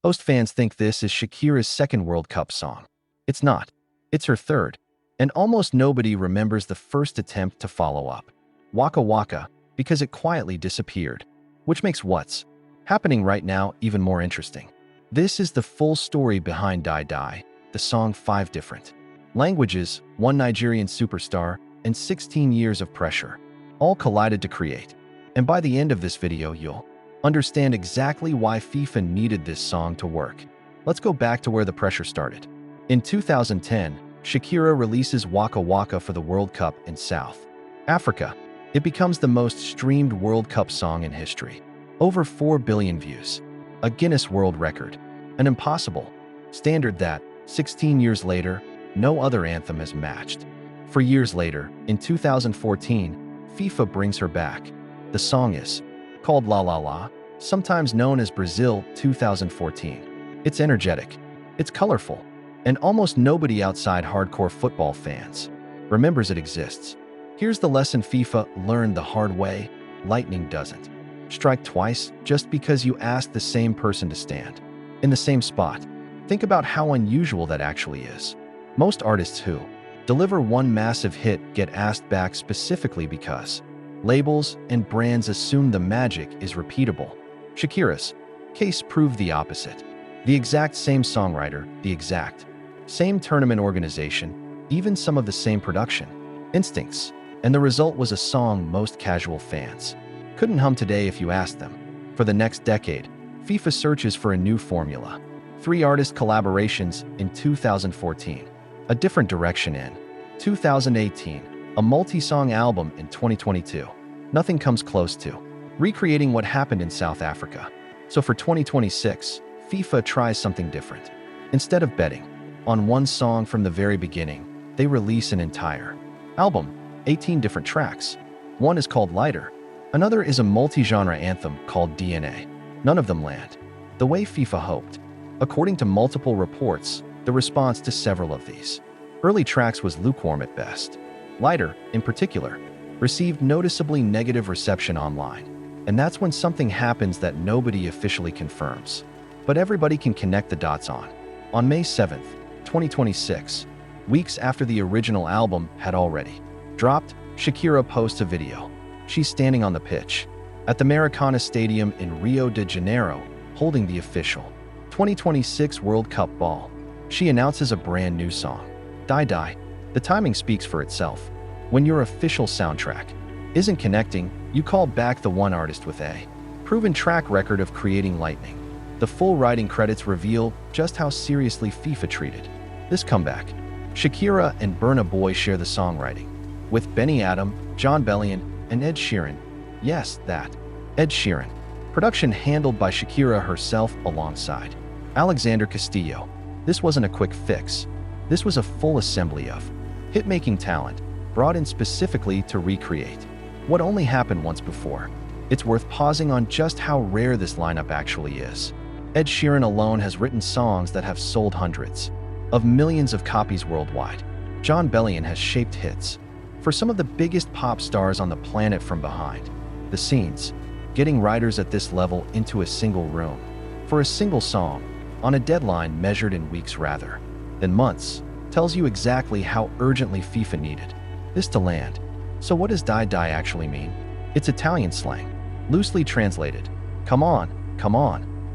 Most fans think this is Shakira's second World Cup song. It's not. It's her third. And almost nobody remembers the first attempt to follow up, Waka Waka, because it quietly disappeared, which makes what's happening right now even more interesting. This is the full story behind Dai Dai, the song 5 different languages, 1 Nigerian superstar, and 16 years of pressure, all collided to create. And by the end of this video, you'll understand exactly why FIFA needed this song to work. Let's go back to where the pressure started. In 2010, Shakira releases Waka Waka for the World Cup in South Africa. It becomes the most streamed World Cup song in history. Over 4 billion views. A Guinness World Record. An impossible standard that, 16 years later, no other anthem has matched. For years later, in 2014, FIFA brings her back. The song is called La La La, sometimes known as Brazil 2014. It's energetic, it's colorful, and almost nobody outside hardcore football fans remembers it exists. Here's the lesson FIFA learned the hard way: lightning doesn't strike twice just because you asked the same person to stand in the same spot. Think about how unusual that actually is. Most artists who deliver one massive hit get asked back specifically because labels and brands assume the magic is repeatable. Shakira's case proved the opposite. The exact same songwriter, the exact same tournament organization, even some of the same production instincts, and the result was a song most casual fans couldn't hum today if you asked them. For the next decade, FIFA searches for a new formula. 3 artist collaborations in 2014, a different direction in 2018, a multi-song album in 2022. Nothing comes close to recreating what happened in South Africa. So for 2026, FIFA tries something different. Instead of betting on one song from the very beginning, they release an entire album, 18 different tracks. One is called Lighter. Another is a multi-genre anthem called DNA. None of them land the way FIFA hoped. According to multiple reports, the response to several of these early tracks was lukewarm at best. Lighter, in particular, received noticeably negative reception online. And that's when something happens that nobody officially confirms, but everybody can connect the dots on. On May 7th, 2026, weeks after the original album had already dropped, Shakira posts a video. She's standing on the pitch at the Maracanã Stadium in Rio de Janeiro, holding the official 2026 World Cup ball. She announces a brand new song, Dai Dai. The timing speaks for itself. When your official soundtrack isn't connecting, you call back the one artist with a proven track record of creating lightning. The full writing credits reveal just how seriously FIFA treated this comeback. Shakira and Burna Boy share the songwriting, with Benny Adam, Jon Bellion, and Ed Sheeran. Yes, that Ed Sheeran. Production handled by Shakira herself alongside Alexander Castillo. This wasn't a quick fix. This was a full assembly of hit-making talent, brought in specifically to recreate what only happened once before. It's worth pausing on just how rare this lineup actually is. Ed Sheeran alone has written songs that have sold hundreds of millions of copies worldwide. Jon Bellion has shaped hits for some of the biggest pop stars on the planet from behind the scenes, getting writers at this level into a single room for a single song on a deadline measured in weeks rather than months tells you exactly how urgently FIFA needed this to land. So what does Dai Dai actually mean? It's Italian slang, loosely translated, come on,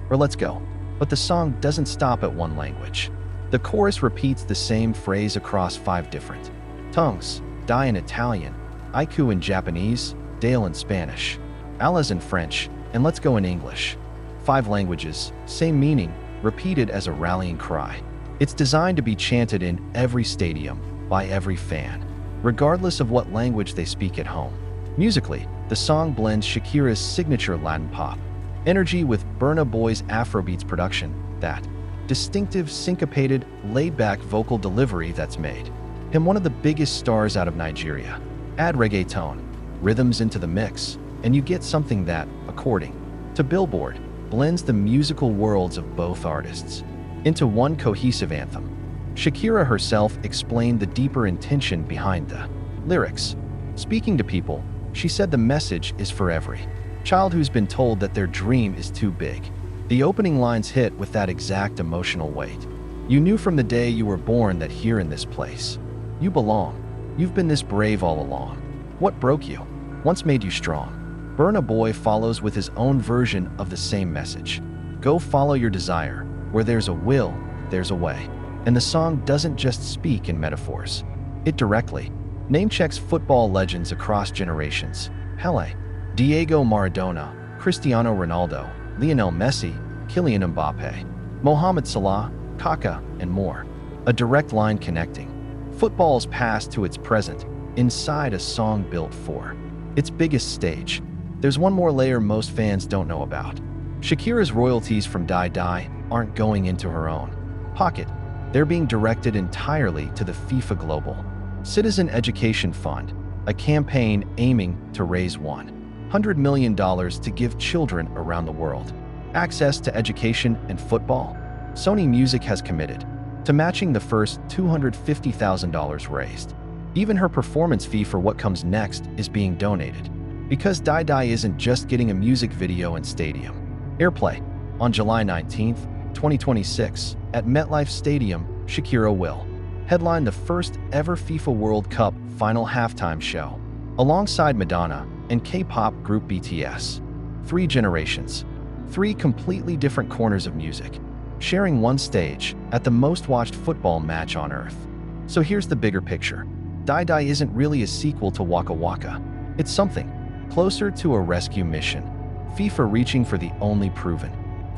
or let's go. But the song doesn't stop at one language. The chorus repeats the same phrase across 5 different tongues: Dai in Italian, Aiku in Japanese, Dale in Spanish, Allah's in French, and let's go in English. 5 languages, same meaning, repeated as a rallying cry. It's designed to be chanted in every stadium, by every fan, regardless of what language they speak at home. Musically, the song blends Shakira's signature Latin pop energy with Burna Boy's Afrobeats production, that distinctive, syncopated, laid-back vocal delivery that's made him one of the biggest stars out of Nigeria. Add reggaeton rhythms into the mix, and you get something that, according to Billboard, blends the musical worlds of both artists into one cohesive anthem. Shakira herself explained the deeper intention behind the lyrics. Speaking to people, she said the message is for every child who's been told that their dream is too big The opening lines hit with that exact emotional weight. You knew from the day you were born that here in this place, you belong. You've been this brave all along. What broke you once made you strong. Burna Boy follows with his own version of the same message. Go follow your desire. Where there's a will, there's a way. And the song doesn't just speak in metaphors. It directly name-checks football legends across generations. Pelé, Diego Maradona, Cristiano Ronaldo, Lionel Messi, Kylian Mbappe, Mohamed Salah, Kaka, and more. A direct line connecting football's past to its present inside a song built for its biggest stage. There's one more layer most fans don't know about. Shakira's royalties from Dai Dai aren't going into her own pocket. They're being directed entirely to the FIFA Global Citizen Education Fund, a campaign aiming to raise $100 million to give children around the world access to education and football. Sony Music has committed to matching the first $250,000 raised. Even her performance fee for what comes next is being donated. Because Dai Dai isn't just getting a music video and stadium airplay. On July 19, 2026, at MetLife Stadium, Shakira will headline the first ever FIFA World Cup final halftime show, alongside Madonna and K-pop group BTS. 3 generations, 3 completely different corners of music, sharing one stage at the most watched football match on earth. So here's the bigger picture. Dai Dai isn't really a sequel to Waka Waka. It's something closer to a rescue mission. FIFA reaching for the only proven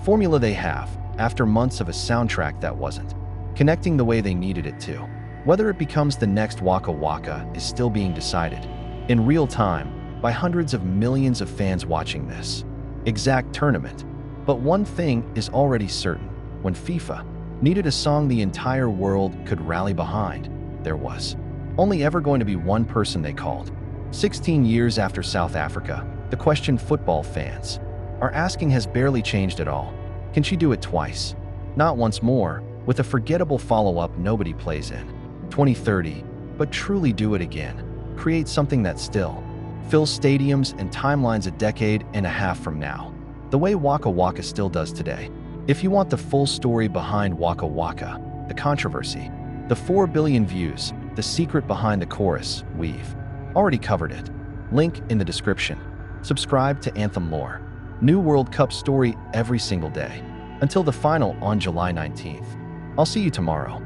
formula they have after months of a soundtrack that wasn't connecting the way they needed it to. Whether it becomes the next Waka Waka is still being decided in real time by hundreds of millions of fans watching this exact tournament. But one thing is already certain. When FIFA needed a song the entire world could rally behind, there was only ever going to be one person they called. 16 years after South Africa, the question football fans are asking has barely changed at all. Can she do it twice? Not once more, with a forgettable follow-up nobody plays in 2030, but truly do it again. Create something that still fills stadiums and timelines a decade and a half from now, the way Waka Waka still does today. If you want the full story behind Waka Waka, the controversy, the 4 billion views, the secret behind the chorus, we've already covered it. Link in the description. Subscribe to Anthem Lore. New World Cup story every single day. Until the final on July 19th. I'll see you tomorrow.